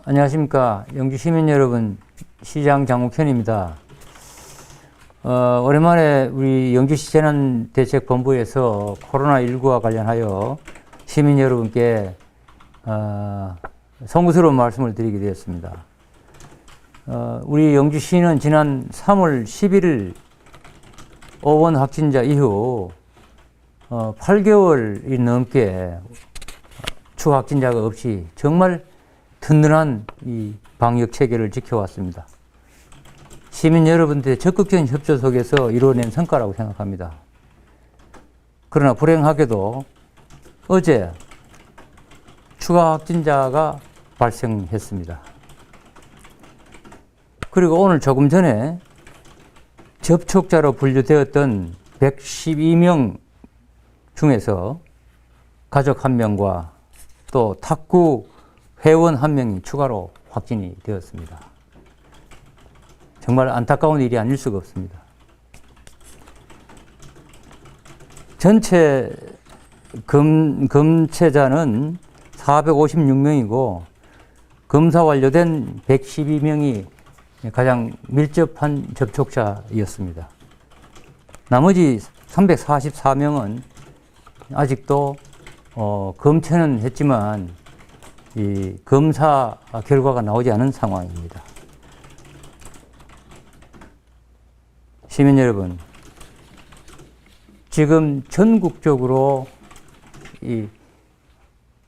안녕하십니까. 영주 시민 여러분, 시장 장욱현입니다. 오랜만에 우리 영주시 재난대책본부에서 코로나19와 관련하여 시민 여러분께 송구스러운 말씀을 드리게 되었습니다. 우리 영주시는 지난 3월 11일 5원 확진자 이후 8개월이 넘게 추가 확진자가 없이 정말 든든한 이 방역 체계를 지켜왔습니다. 시민 여러분들의 적극적인 협조 속에서 이루어낸 성과라고 생각합니다. 그러나 불행하게도 어제 추가 확진자가 발생했습니다. 그리고 오늘 조금 전에 접촉자로 분류되었던 112명 중에서 가족 1명과 또 탁구 회원 1명이 추가로 확진이 되었습니다. 정말 안타까운 일이 아닐 수가 없습니다. 전체 검체자는 456명이고 검사 완료된 112명이 가장 밀접한 접촉자였습니다. 나머지 344명은 아직도 검체는 했지만 이 검사 결과가 나오지 않은 상황입니다. 시민 여러분, 지금 전국적으로 이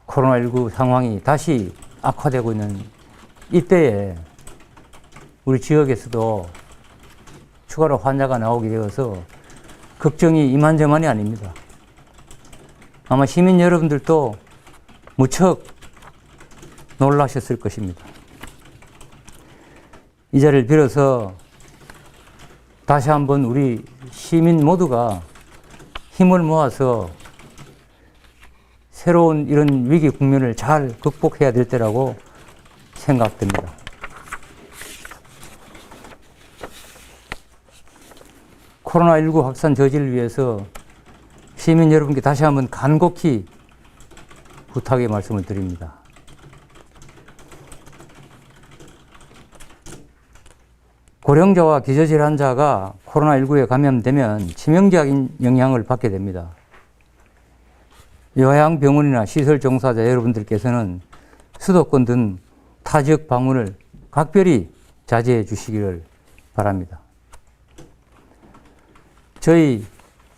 코로나19 상황이 다시 악화되고 있는 이때에 우리 지역에서도 추가로 환자가 나오게 되어서 걱정이 이만저만이 아닙니다. 아마 시민 여러분들도 무척 놀라셨을 것입니다. 이 자리를 빌어서 다시 한번 우리 시민 모두가 힘을 모아서 새로운 이런 위기 국면을 잘 극복해야 될 때라고 생각됩니다. 코로나19 확산 저지를 위해서 시민 여러분께 다시 한번 간곡히 부탁의 말씀을 드립니다. 고령자와 기저질환자가 코로나19에 감염되면 치명적인 영향을 받게 됩니다. 요양병원이나 시설 종사자 여러분들께서는 수도권 등 타지역 방문을 각별히 자제해 주시기를 바랍니다. 저희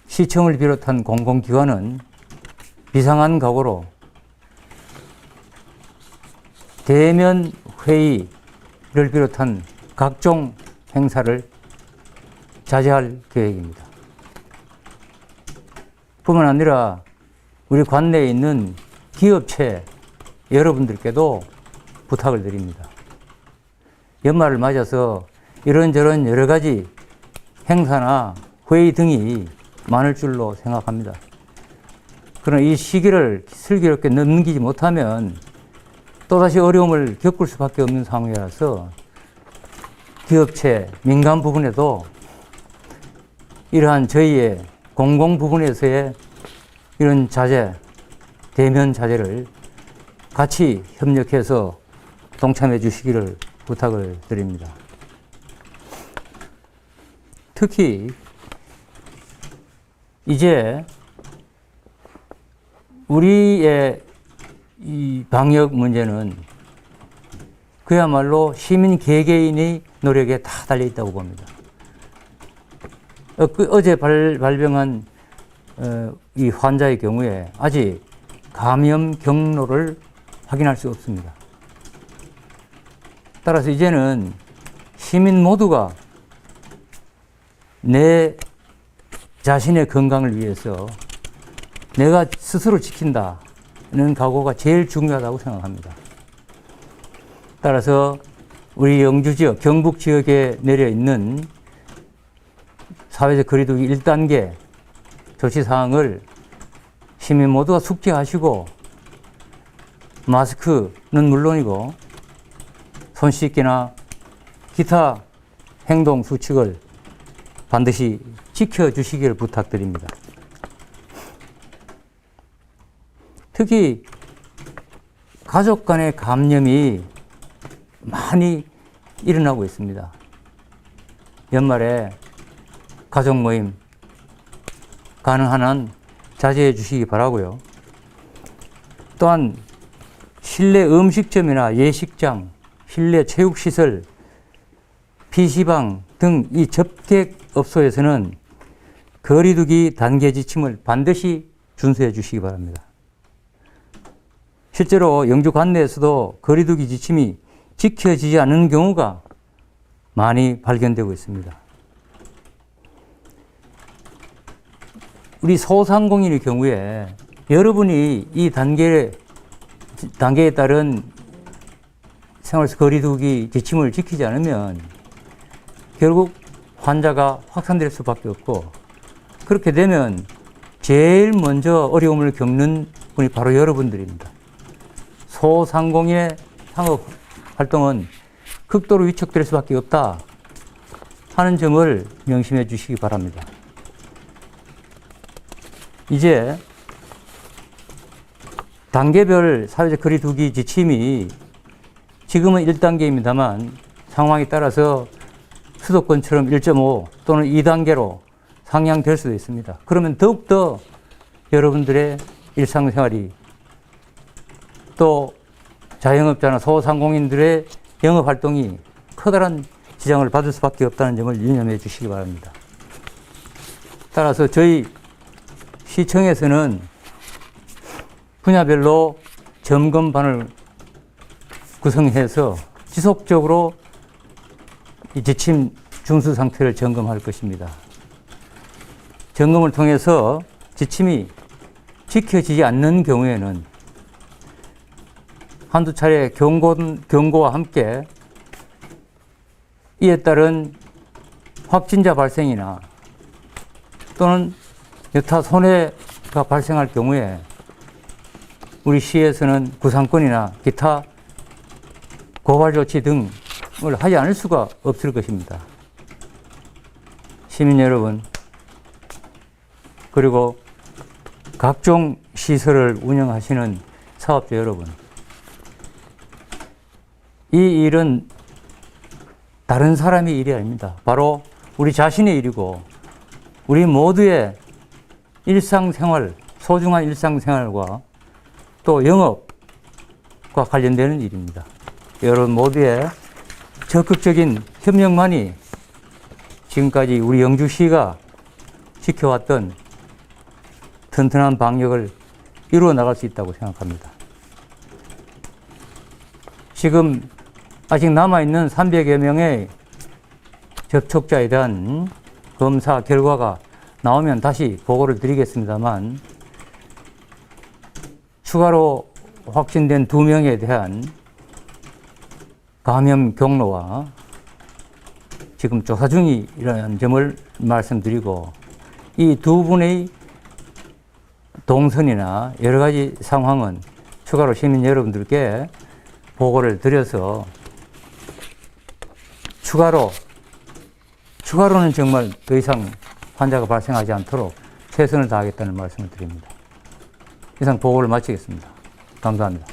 시청을 비롯한 공공기관은 비상한 각오로 대면 회의를 비롯한 각종 행사를 자제할 계획입니다. 뿐만 아니라 우리 관내에 있는 기업체 여러분들께도 부탁을 드립니다. 연말을 맞아서 이런저런 여러 가지 행사나 회의 등이 많을 줄로 생각합니다. 그러나 이 시기를 슬기롭게 넘기지 못하면 또다시 어려움을 겪을 수밖에 없는 상황이라서 기업체, 민간 부분에도 이러한 저희의 공공 부분에서의 이런 자제, 대면 자제를 같이 협력해서 동참해 주시기를 부탁을 드립니다. 특히 이제 우리의 이 방역 문제는 그야말로 시민 개개인의 노력에 다 달려 있다고 봅니다. 어제 발병한 이 환자의 경우에 아직 감염 경로를 확인할 수 없습니다. 따라서 이제는 시민 모두가 내 자신의 건강을 위해서 내가 스스로 지킨다는 각오가 제일 중요하다고 생각합니다. 따라서 우리 영주 지역, 경북 지역에 내려 있는 사회적 거리두기 1단계 조치사항을 시민 모두가 숙지하시고 마스크는 물론이고 손 씻기나 기타 행동 수칙을 반드시 지켜주시기를 부탁드립니다. 특히 가족 간의 감염이 많이 일어나고 있습니다. 연말에 가족 모임 가능한 한 자제해 주시기 바라고요. 또한 실내 음식점이나 예식장, 실내 체육시설, PC방 등 이 접객업소에서는 거리두기 단계 지침을 반드시 준수해 주시기 바랍니다. 실제로 영주 관내에서도 거리두기 지침이 지켜지지 않는 경우가 많이 발견되고 있습니다. 우리 소상공인의 경우에 여러분이 이 단계에 따른 생활 거리두기 지침을 지키지 않으면 결국 환자가 확산될 수밖에 없고, 그렇게 되면 제일 먼저 어려움을 겪는 분이 바로 여러분들입니다. 소상공인의 상업 활동은 극도로 위축될 수밖에 없다 하는 점을 명심해 주시기 바랍니다. 이제 단계별 사회적 거리두기 지침이 지금은 1단계입니다만 상황에 따라서 수도권처럼 1.5 또는 2단계로 상향될 수도 있습니다. 그러면 더욱더 여러분들의 일상생활이 또 자영업자나 소상공인들의 영업활동이 커다란 지장을 받을 수밖에 없다는 점을 유념해 주시기 바랍니다. 따라서 저희 시청에서는 분야별로 점검반을 구성해서 지속적으로 이 지침 준수 상태를 점검할 것입니다. 점검을 통해서 지침이 지켜지지 않는 경우에는 한두 차례 경고와 함께 이에 따른 확진자 발생이나 또는 여타 손해가 발생할 경우에 우리 시에서는 구상권이나 기타 고발 조치 등을 하지 않을 수가 없을 것입니다. 시민 여러분, 그리고 각종 시설을 운영하시는 사업자 여러분, 이 일은 다른 사람의 일이 아닙니다. 바로 우리 자신의 일이고 우리 모두의 일상생활, 소중한 일상생활과 또 영업과 관련되는 일입니다. 여러분 모두의 적극적인 협력만이 지금까지 우리 영주시가 지켜왔던 튼튼한 방역을 이루어 나갈 수 있다고 생각합니다. 지금 아직 남아있는 300여 명의 접촉자에 대한 검사 결과가 나오면 다시 보고를 드리겠습니다만, 추가로 확진된 2명에 대한 감염 경로와 지금 조사 중이라는 점을 말씀드리고, 이 두 분의 동선이나 여러 가지 상황은 추가로 시민 여러분들께 보고를 드려서 추가로는 정말 더 이상 환자가 발생하지 않도록 최선을 다하겠다는 말씀을 드립니다. 이상 보고를 마치겠습니다. 감사합니다.